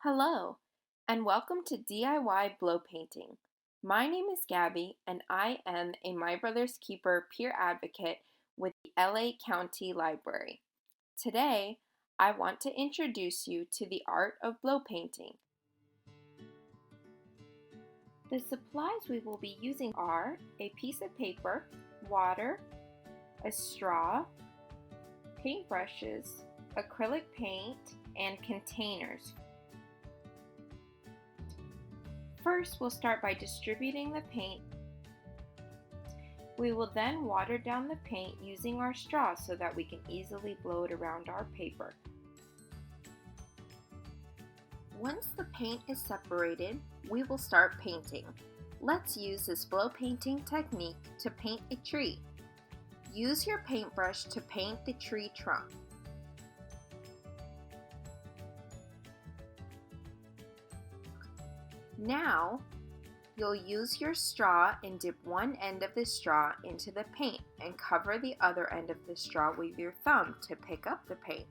Hello, and welcome to DIY Blow Painting. My name is Gabby, and I am a My Brother's Keeper peer advocate with the LA County Library. Today, I want to introduce you to the art of blow painting. The supplies we will be using are a piece of paper, water, a straw, paintbrushes, acrylic paint, and containers. First, we'll start by distributing the paint. We will then water down the paint using our straw so that we can easily blow it around our paper. Once the paint is separated, we will start painting. Let's use this blow painting technique to paint a tree. Use your paintbrush to paint the tree trunk. Now, you'll use your straw and dip one end of the straw into the paint and cover the other end of the straw with your thumb to pick up the paint.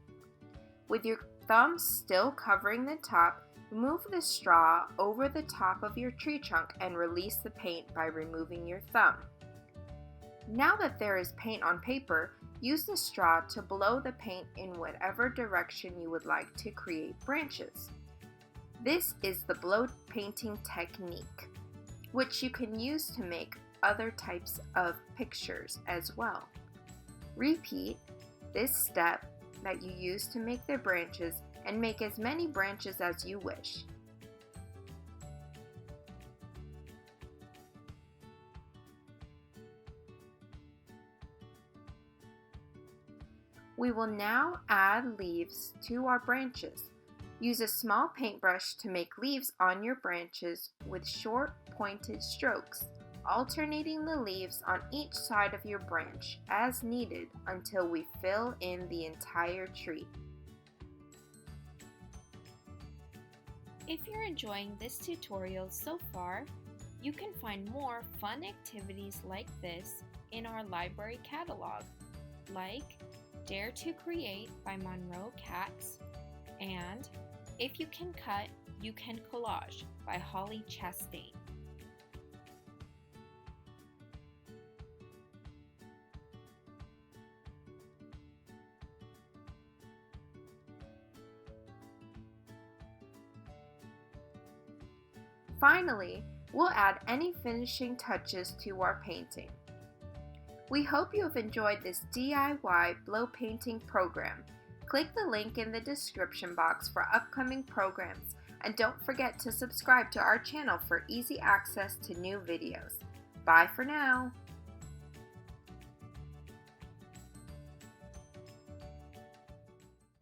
With your thumb still covering the top, move the straw over the top of your tree trunk and release the paint by removing your thumb. Now that there is paint on paper, use the straw to blow the paint in whatever direction you would like to create branches. This is the blow painting technique, which you can use to make other types of pictures as well. Repeat this step that you use to make the branches and make as many branches as you wish. We will now add leaves to our branches. Use a small paintbrush to make leaves on your branches with short, pointed strokes, alternating the leaves on each side of your branch as needed until we fill in the entire tree. If you're enjoying this tutorial so far, you can find more fun activities like this in our library catalog, like Dare to Create by Monroe, Katz, and If You Can Cut, You Can Collage by Hollie, Chastain. Finally, we'll add any finishing touches to our painting. We hope you have enjoyed this DIY blow painting program. Click the link in the description box for upcoming programs, and don't forget to subscribe to our channel for easy access to new videos. Bye for now!